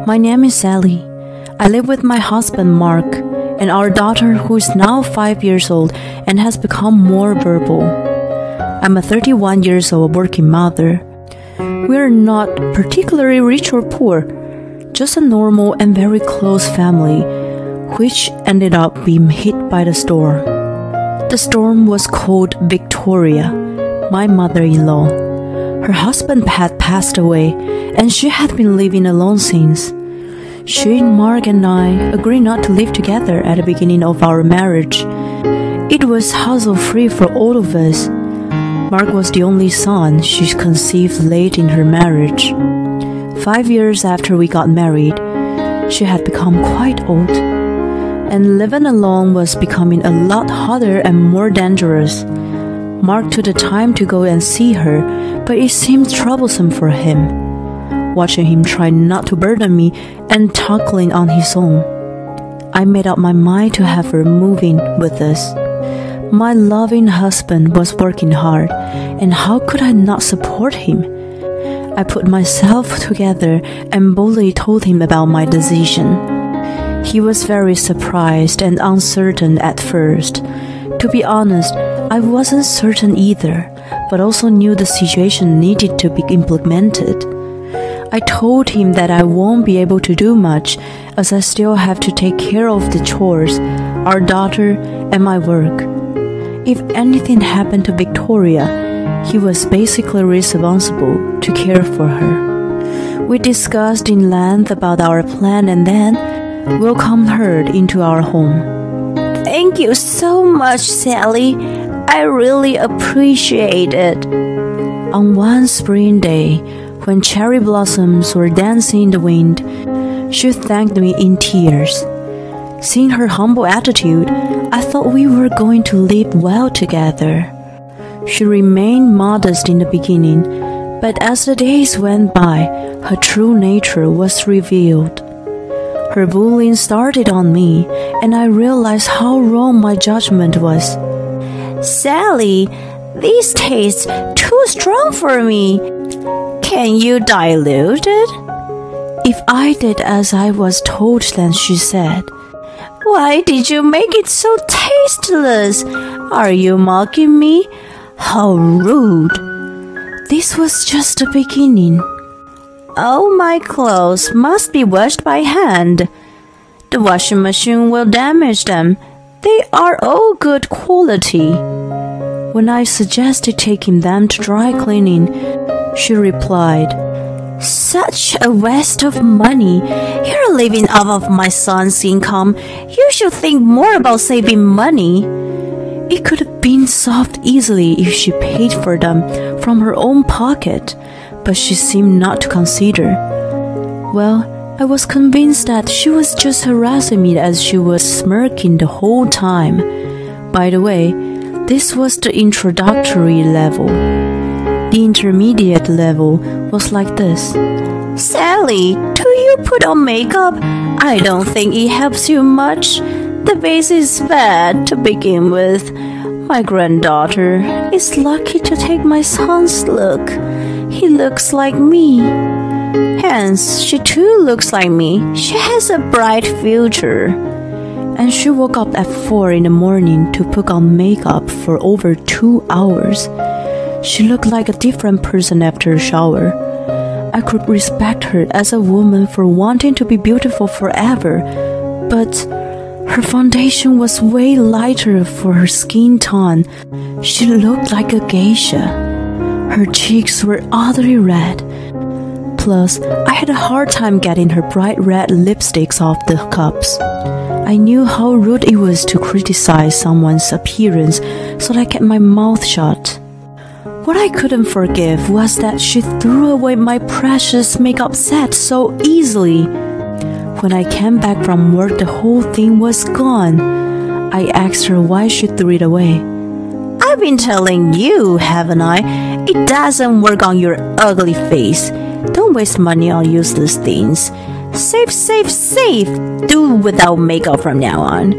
My name is Sally. I live with my husband Mark and our daughter who is now 5 years old and has become more verbal. I'm a 31 years old working mother. We're not particularly rich or poor, just a normal and very close family, which ended up being hit by the storm. The storm was called Victoria, my mother-in-law. Her husband had passed away, and she had been living alone since. She, Mark, and I agreed not to live together at the beginning of our marriage. It was hassle-free for all of us. Mark was the only son she conceived late in her marriage. 5 years after we got married, she had become quite old, and living alone was becoming a lot harder and more dangerous. Mark took the time to go and see her, but it seemed troublesome for him, watching him try not to burden me and tackling on his own. I made up my mind to have her move in with us. My loving husband was working hard, and how could I not support him? I put myself together and boldly told him about my decision. He was very surprised and uncertain at first. To be honest, I wasn't certain either, but also knew the situation needed to be implemented. I told him that I won't be able to do much as I still have to take care of the chores, our daughter, and my work. If anything happened to Victoria, he was basically responsible to care for her. We discussed in length about our plan and then welcomed her into our home. Thank you so much, Sally. I really appreciate it. On one spring day, when cherry blossoms were dancing in the wind, she thanked me in tears. Seeing her humble attitude, I thought we were going to live well together. She remained modest in the beginning, but as the days went by, her true nature was revealed. Her bullying started on me, and I realized how wrong my judgment was. Sally, this tastes too strong for me. Can you dilute it? If I did as I was told, then she said, "Why did you make it so tasteless? Are you mocking me? How rude." This was just the beginning. All my clothes must be washed by hand. The washing machine will damage them. They are all good quality. When I suggested taking them to dry cleaning, she replied, "Such a waste of money. You're living off of my son's income. You should think more about saving money." It could have been solved easily if she paid for them from her own pocket, but she seemed not to consider. Well, I was convinced that she was just harassing me as she was smirking the whole time. By the way, this was the introductory level. The intermediate level was like this. "Sally, do you put on makeup? I don't think it helps you much. The base is bad to begin with. My granddaughter is lucky to take my son's look. He looks like me. Hence, she too looks like me. She has a bright future." And she woke up at 4 in the morning to put on makeup for over 2 hours. She looked like a different person after a shower. I could respect her as a woman for wanting to be beautiful forever, but her foundation was way lighter for her skin tone. She looked like a geisha. Her cheeks were oddly red. Plus, I had a hard time getting her bright red lipsticks off the cups. I knew how rude it was to criticize someone's appearance, so I kept my mouth shut. What I couldn't forgive was that she threw away my precious makeup set so easily. When I came back from work, the whole thing was gone. I asked her why she threw it away. "I've been telling you, haven't I? It doesn't work on your ugly face. Don't waste money on useless things. Save, save, save. Do without makeup from now on."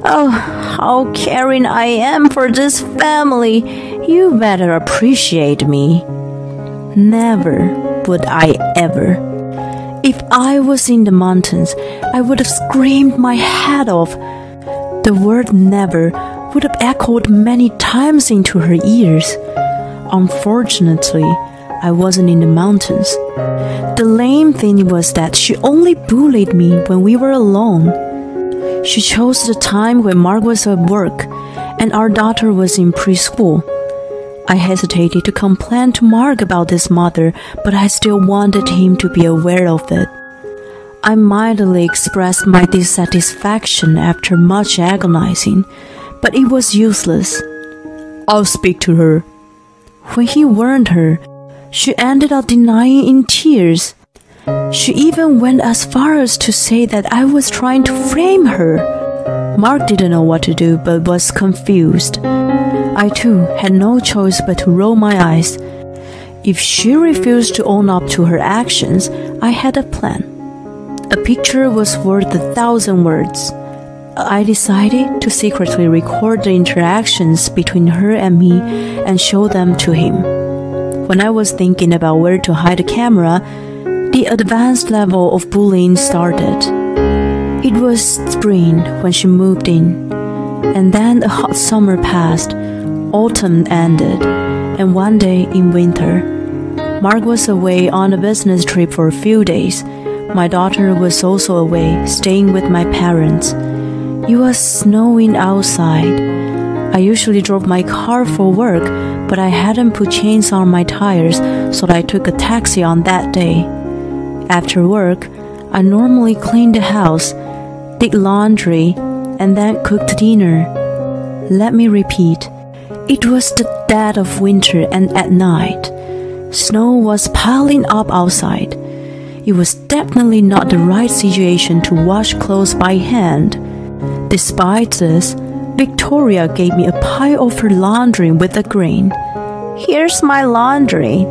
Oh, how caring I am for this family. You better appreciate me. Never would I ever. If I was in the mountains, I would have screamed my head off. The word never would have echoed many times into her ears. Unfortunately, I wasn't in the mountains. The lame thing was that she only bullied me when we were alone. She chose the time when Mark was at work and our daughter was in preschool. I hesitated to complain to Mark about his mother, but I still wanted him to be aware of it. I mildly expressed my dissatisfaction after much agonizing, but it was useless. "I'll speak to her." When he warned her, she ended up denying in tears. She even went as far as to say that I was trying to frame her. Mark didn't know what to do but was confused. I too had no choice but to roll my eyes. If she refused to own up to her actions, I had a plan. A picture was worth 1,000 words. I decided to secretly record the interactions between her and me and show them to him. When I was thinking about where to hide the camera, the advanced level of bullying started. It was spring when she moved in, and then a hot summer passed, autumn ended, and one day in winter, Mark was away on a business trip for a few days. My daughter was also away, staying with my parents. It was snowing outside. I usually drove my car for work, but I hadn't put chains on my tires, so I took a taxi on that day. After work, I normally cleaned the house, did laundry, and then cooked dinner. Let me repeat, it was the dead of winter and at night. Snow was piling up outside. It was definitely not the right situation to wash clothes by hand. Despite this, Victoria gave me a pile of her laundry with a grin. "Here's my laundry.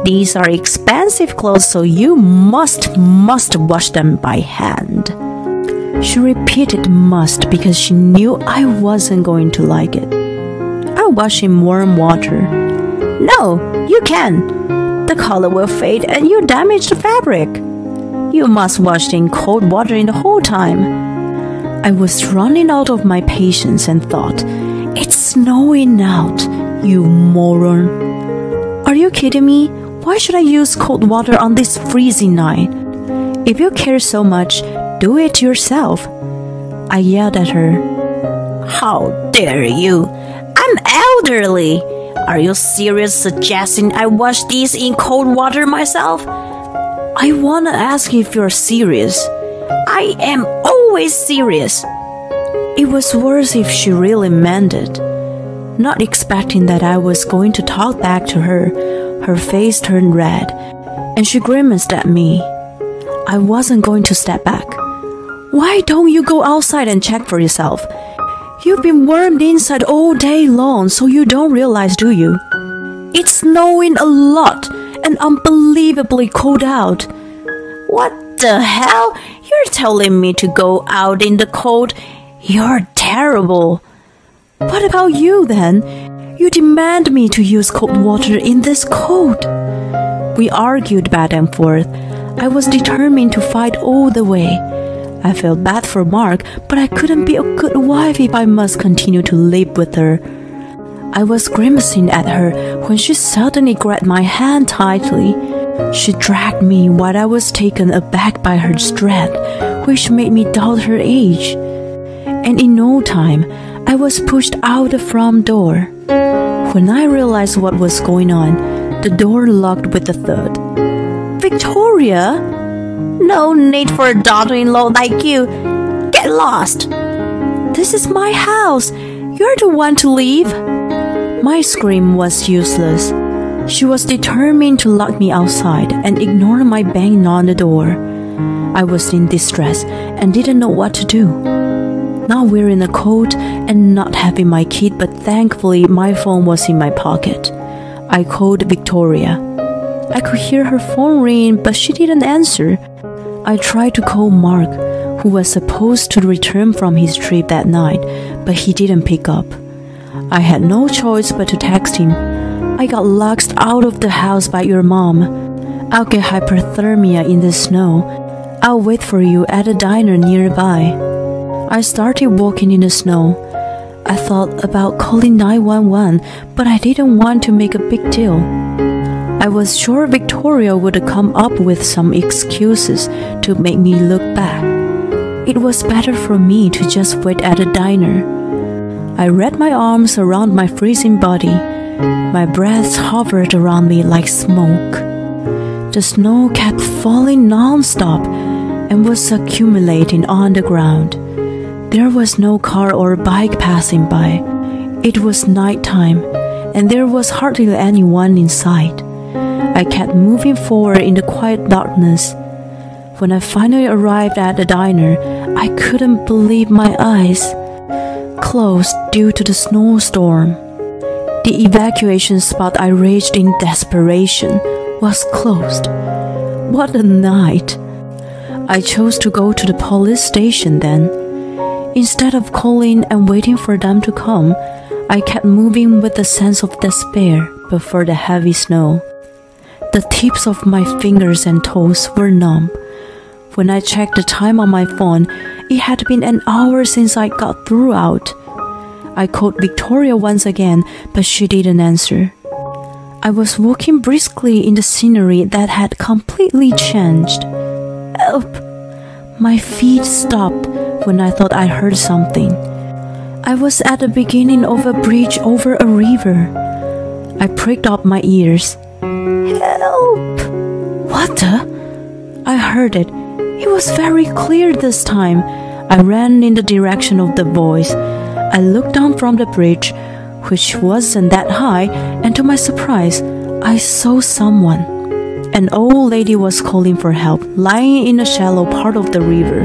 These are expensive clothes, so you must wash them by hand." She repeated must because she knew I wasn't going to like it. "I'll wash in warm water." "No, you can't. The color will fade and you damage the fabric. You must wash in cold water in the whole time." I was running out of my patience and thought, "It's snowing out, you moron." "Are you kidding me? Why should I use cold water on this freezing night? If you care so much, do it yourself." I yelled at her. "How dare you? I'm elderly. Are you serious suggesting I wash these in cold water myself?" "I wanna ask if you're serious." "I am always serious." It was worse if she really meant it. Not expecting that I was going to talk back to her, her face turned red, and she grimaced at me. I wasn't going to step back. "Why don't you go outside and check for yourself? You've been warmed inside all day long, so you don't realize, do you? It's snowing a lot and unbelievably cold out." "What the hell? You're telling me to go out in the cold? You're terrible." "What about you then? You demand me to use cold water in this cold." We argued back and forth. I was determined to fight all the way. I felt bad for Mark, but I couldn't be a good wife if I must continue to live with her. I was grimacing at her when she suddenly grabbed my hand tightly. She dragged me while I was taken aback by her strength, which made me doubt her age. And in no time, I was pushed out the front door. When I realized what was going on, the door locked with a thud. "Victoria!" "No need for a daughter-in-law like you. Get lost." "This is my house. You're the one to leave." My scream was useless. She was determined to lock me outside and ignore my banging on the door. I was in distress and didn't know what to do. Now we're in the cold and not having my kid, but thankfully my phone was in my pocket. I called Victoria. I could hear her phone ring, but she didn't answer. I tried to call Mark, who was supposed to return from his trip that night, but he didn't pick up. I had no choice but to text him. "I got locked out of the house by your mom. I'll get hypothermia in the snow. I'll wait for you at a diner nearby. I started walking in the snow. I thought about calling 911, but I didn't want to make a big deal. I was sure Victoria would come up with some excuses to make me look bad. It was better for me to just wait at a diner. I wrapped my arms around my freezing body. My breath hovered around me like smoke. The snow kept falling non-stop and was accumulating on the ground. There was no car or bike passing by. It was nighttime, and there was hardly anyone in sight. I kept moving forward in the quiet darkness. When I finally arrived at the diner, I couldn't believe my eyes. Closed due to the snowstorm. The evacuation spot I reached in desperation was closed. What a night! I chose to go to the police station then. Instead of calling and waiting for them to come, I kept moving with a sense of despair before the heavy snow. The tips of my fingers and toes were numb. When I checked the time on my phone, it had been an hour since I got through out. I called Victoria once again, but she didn't answer. I was walking briskly in the scenery that had completely changed. Help! My feet stopped when I thought I heard something. I was at the beginning of a bridge over a river. I pricked up my ears. Help! What the? I heard it. It was very clear this time. I ran in the direction of the voice. I looked down from the bridge, which wasn't that high, and to my surprise, I saw someone. An old lady was calling for help, lying in a shallow part of the river.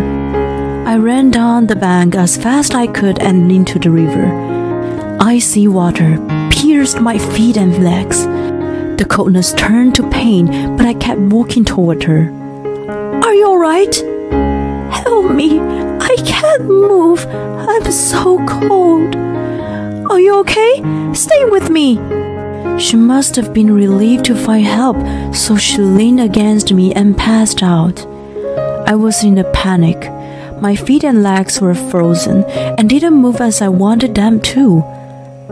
I ran down the bank as fast as I could and into the river. Icy water pierced my feet and legs. The coldness turned to pain, but I kept walking toward her. Are you alright? Help me! I can't move! I'm so cold! Are you okay? Stay with me! She must have been relieved to find help, so she leaned against me and passed out. I was in a panic. My feet and legs were frozen and didn't move as I wanted them to.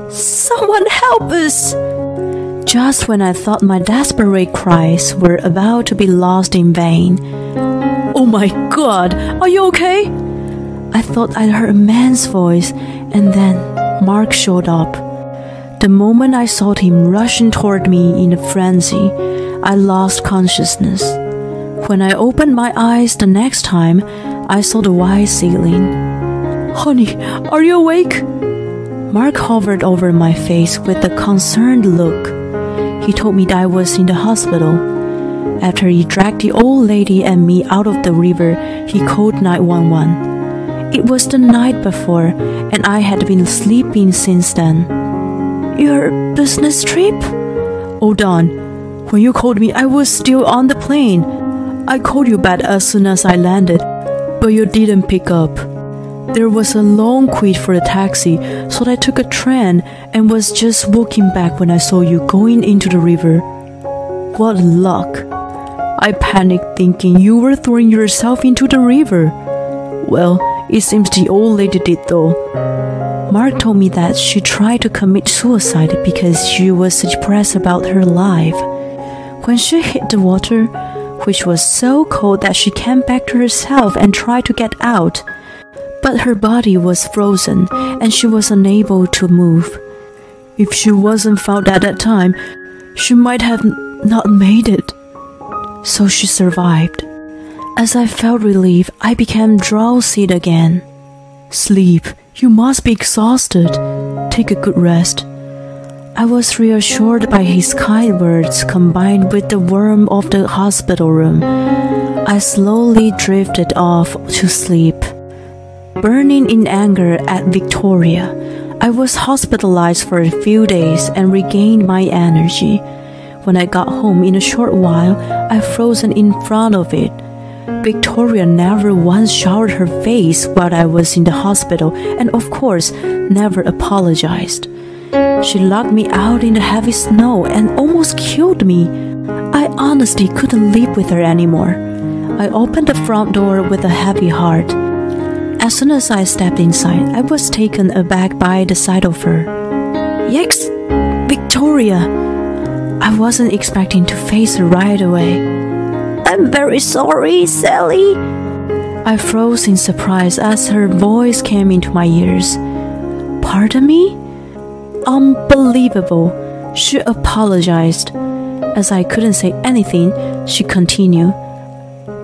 Someone help us! Just when I thought my desperate cries were about to be lost in vain. Oh my God, are you okay? I thought I heard a man's voice, and then Mark showed up. The moment I saw him rushing toward me in a frenzy, I lost consciousness. When I opened my eyes the next time, I saw the white ceiling. Honey, are you awake? Mark hovered over my face with a concerned look. He told me that I was in the hospital. After he dragged the old lady and me out of the river, he called 911. It was the night before, and I had been sleeping since then. Your business trip? Hold on. When you called me, I was still on the plane. I called you back as soon as I landed, but you didn't pick up. There was a long queue for the taxi, so I took a train and was just walking back when I saw you going into the river. What luck! I panicked thinking you were throwing yourself into the river. Well, it seems the old lady did though. Mark told me that she tried to commit suicide because she was depressed about her life. When she hit the water, which was so cold that she came back to herself and tried to get out, but her body was frozen and she was unable to move. If she wasn't found at that time, she might have not made it. So she survived. As I felt relief, I became drowsy again. Sleep, you must be exhausted. Take a good rest. I was reassured by his kind words combined with the warmth of the hospital room. I slowly drifted off to sleep. Burning in anger at Victoria, I was hospitalized for a few days and regained my energy. When I got home in a short while, I frozen in front of it. Victoria never once showered her face while I was in the hospital and of course never apologized. She locked me out in the heavy snow and almost killed me. I honestly couldn't live with her anymore. I opened the front door with a heavy heart. As soon as I stepped inside, I was taken aback by the sight of her. Yikes! Victoria! I wasn't expecting to face her right away. I'm very sorry, Sally. I froze in surprise as her voice came into my ears. Pardon me? Unbelievable. She apologized. As I couldn't say anything, she continued.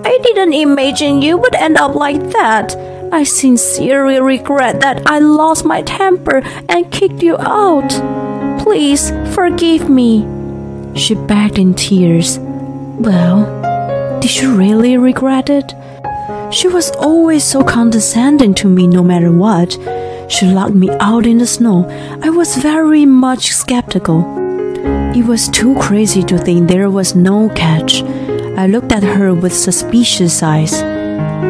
I didn't imagine you would end up like that. I sincerely regret that I lost my temper and kicked you out. Please forgive me. She begged in tears. Well, did she really regret it? She was always so condescending to me no matter what. She locked me out in the snow. I was very much skeptical. It was too crazy to think there was no catch. I looked at her with suspicious eyes.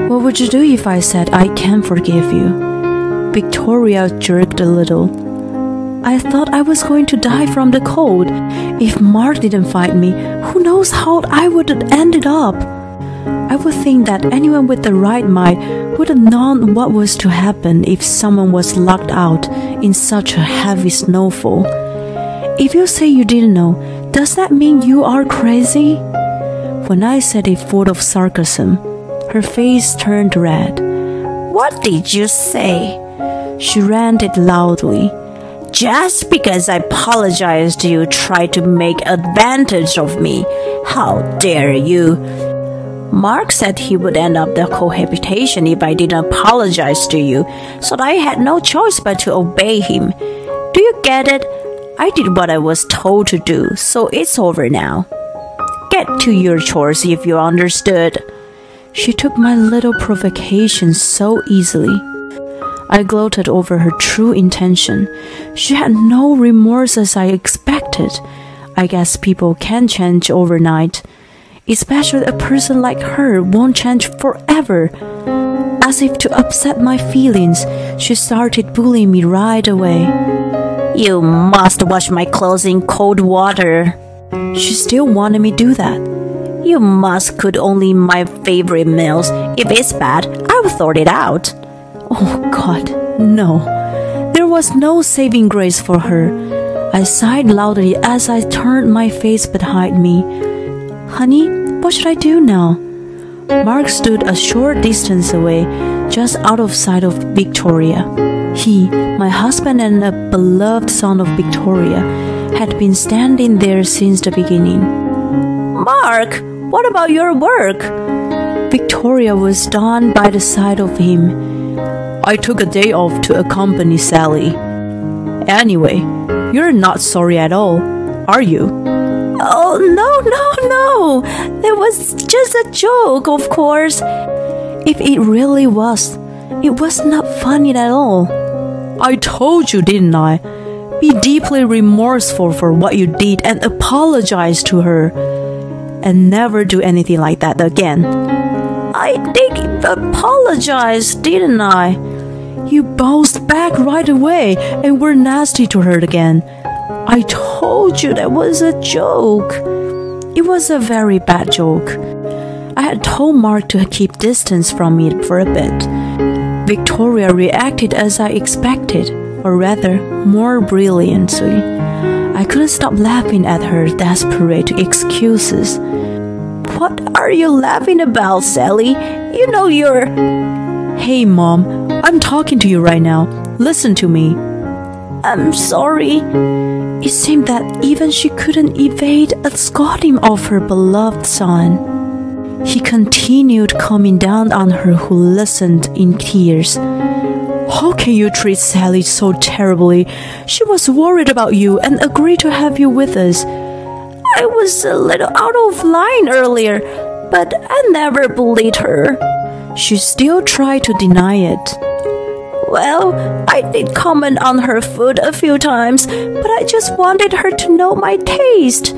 What would you do if I said I can forgive you? Victoria jerked a little. I thought I was going to die from the cold. If Mark didn't find me, who knows how I would have ended up? I would think that anyone with the right mind would have known what was to happen if someone was locked out in such a heavy snowfall. If you say you didn't know, does that mean you are crazy? When I said it full of sarcasm, her face turned red. What did you say? She ranted loudly. Just because I apologized, you tried to make advantage of me. How dare you? Mark said he would end up the cohabitation if I didn't apologize to you, so I had no choice but to obey him. Do you get it? I did what I was told to do, so it's over now. Get to your chores if you understood. She took my little provocation so easily. I gloated over her true intention. She had no remorse as I expected. I guess people can change overnight. Especially a person like her won't change forever. As if to upset my feelings, she started bullying me right away. You must wash my clothes in cold water. She still wanted me to do that. You must cook only my favorite meals. If it's bad, I will sort it out. Oh God, no. There was no saving grace for her. I sighed loudly as I turned my face behind me. Honey, what should I do now? Mark stood a short distance away, just out of sight of Victoria. He, my husband and a beloved son of Victoria, had been standing there since the beginning. Mark, what about your work? Victoria was stunned by the sight of him. I took a day off to accompany Sally. Anyway, you're not sorry at all, are you? Oh, no. That was just a joke, of course. If it really was, it was not funny at all. I told you, didn't I? Be deeply remorseful for what you did and apologize to her. And never do anything like that again. I did apologize, didn't I? You bounced back right away and were nasty to her again. I told you that was a joke. It was a very bad joke. I had told Mark to keep distance from me for a bit. Victoria reacted as I expected, or rather, more brilliantly. I couldn't stop laughing at her desperate excuses. What are you laughing about, Sally? You know you're... Hey, Mom, I'm talking to you right now. Listen to me. I'm sorry. It seemed that even she couldn't evade a scolding of her beloved son. He continued coming down on her, who listened in tears. How can you treat Sally so terribly? She was worried about you and agreed to have you with us. I was a little out of line earlier, but I never bullied her. She still tried to deny it. Well, I did comment on her food a few times, but I just wanted her to know my taste.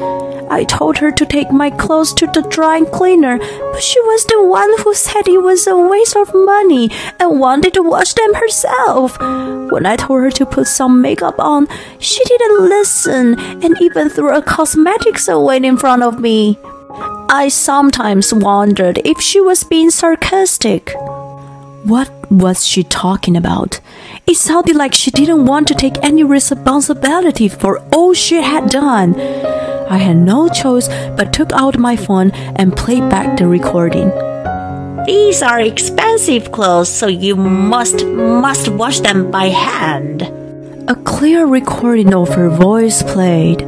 I told her to take my clothes to the dry cleaner, but she was the one who said it was a waste of money and wanted to wash them herself. When I told her to put some makeup on, she didn't listen and even threw her cosmetics away in front of me. I sometimes wondered if she was being sarcastic. What was she talking about? It sounded like she didn't want to take any responsibility for all she had done. I had no choice but took out my phone and played back the recording. These are expensive clothes, so you must wash them by hand. A clear recording of her voice played.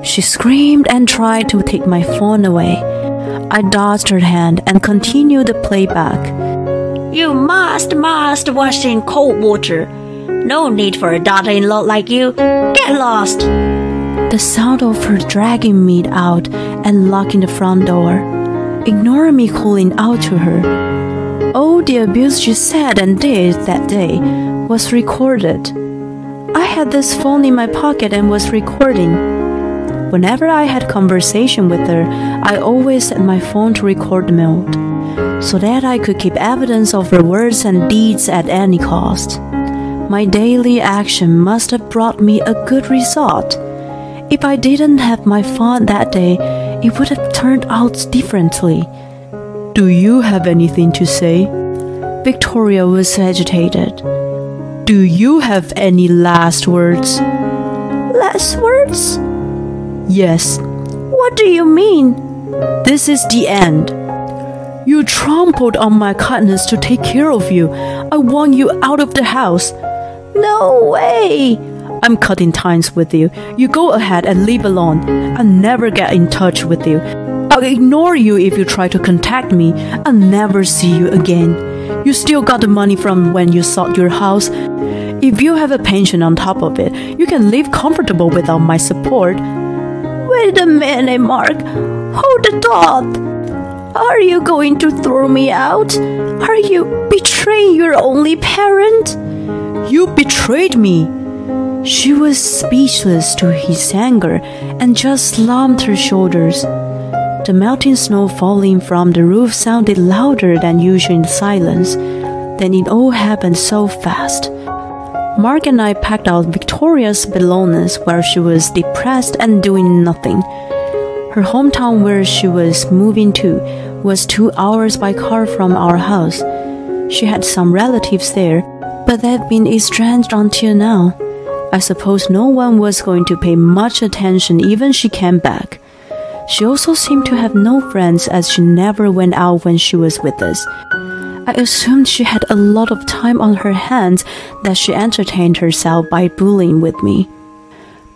She screamed and tried to take my phone away. I dodged her hand and continued the playback. You must wash in cold water. No need for a daughter-in-law like you. Get lost. The sound of her dragging me out and locking the front door, ignoring me calling out to her. All the abuse she said and did that day was recorded. I had this phone in my pocket and was recording. Whenever I had conversation with her, I always set my phone to record mode, so that I could keep evidence of her words and deeds at any cost. My daily action must have brought me a good result. If I didn't have my phone that day, it would have turned out differently. Do you have anything to say? Victoria was agitated. Do you have any last words? Last words? Yes. What do you mean? This is the end. You trampled on my kindness to take care of you. I want you out of the house. No way! I'm cutting ties with you. You go ahead and leave alone. I'll never get in touch with you. I'll ignore you if you try to contact me. I'll never see you again. You still got the money from when you sold your house. If you have a pension on top of it, you can live comfortable without my support. Wait a minute, Mark. Hold the thought. Are you going to throw me out? Are you betraying your only parent? You betrayed me. She was speechless to his anger and just slumped her shoulders. The melting snow falling from the roof sounded louder than usual in the silence. Then it all happened so fast. Mark and I packed out Victoria's belongings while she was depressed and doing nothing. Her hometown where she was moving to was 2 hours by car from our house. She had some relatives there, but they'd been estranged until now. I suppose no one was going to pay much attention even she came back. She also seemed to have no friends as she never went out when she was with us. I assumed she had a lot of time on her hands, that she entertained herself by bullying with me.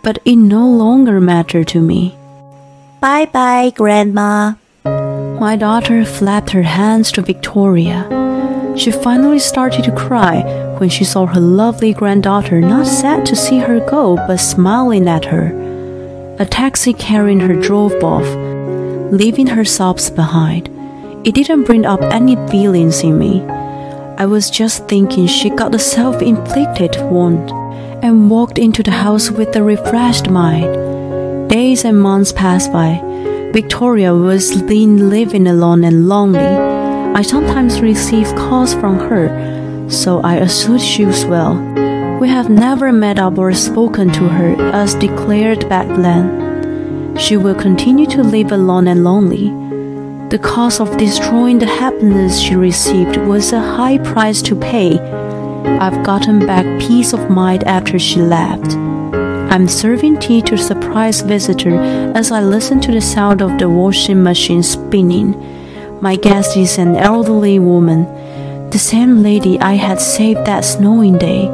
But it no longer mattered to me. Bye-bye, Grandma. My daughter flapped her hands to Victoria. She finally started to cry when she saw her lovely granddaughter, not sad to see her go, but smiling at her. A taxi carrying her drove off, leaving her sobs behind. It didn't bring up any feelings in me. I was just thinking she got a self-inflicted wound and walked into the house with a refreshed mind. Days and months passed by. Victoria was living alone and lonely. I sometimes received calls from her, so I assumed she was well. We have never met up or spoken to her as declared back then. She will continue to live alone and lonely. The cost of destroying the happiness she received was a high price to pay. I've gotten back peace of mind after she left. I'm serving tea to a surprise visitor as I listen to the sound of the washing machine spinning. My guest is an elderly woman, the same lady I had saved that snowing day.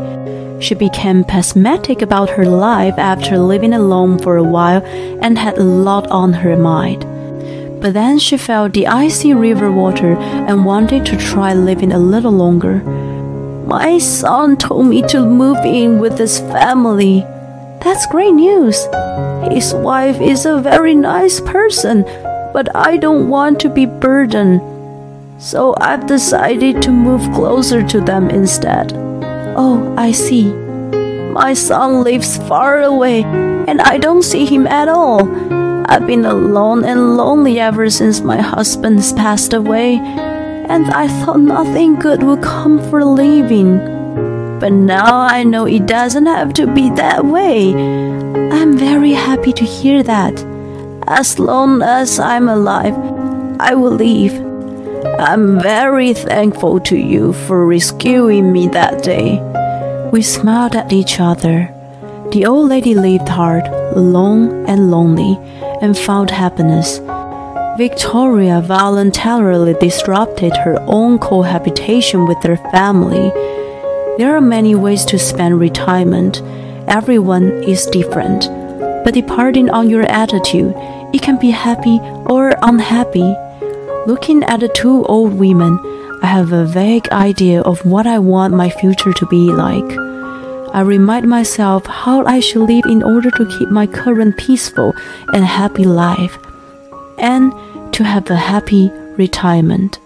She became pessimistic about her life after living alone for a while and had a lot on her mind. But then she felt the icy river water and wanted to try living a little longer. My son told me to move in with his family. That's great news. His wife is a very nice person, but I don't want to be burdened. So I've decided to move closer to them instead. Oh, I see. My son lives far away, and I don't see him at all. I've been alone and lonely ever since my husband passed away, and I thought nothing good would come for leaving. But now I know it doesn't have to be that way. I'm very happy to hear that. As long as I'm alive, I will leave. I'm very thankful to you for rescuing me that day." We smiled at each other. The old lady lived hard, long and lonely, and found happiness. Victoria voluntarily disrupted her own cohabitation with her family. There are many ways to spend retirement. Everyone is different. But depending on your attitude, it can be happy or unhappy. Looking at the two old women, I have a vague idea of what I want my future to be like. I remind myself how I should live in order to keep my current peaceful and happy life, and to have a happy retirement.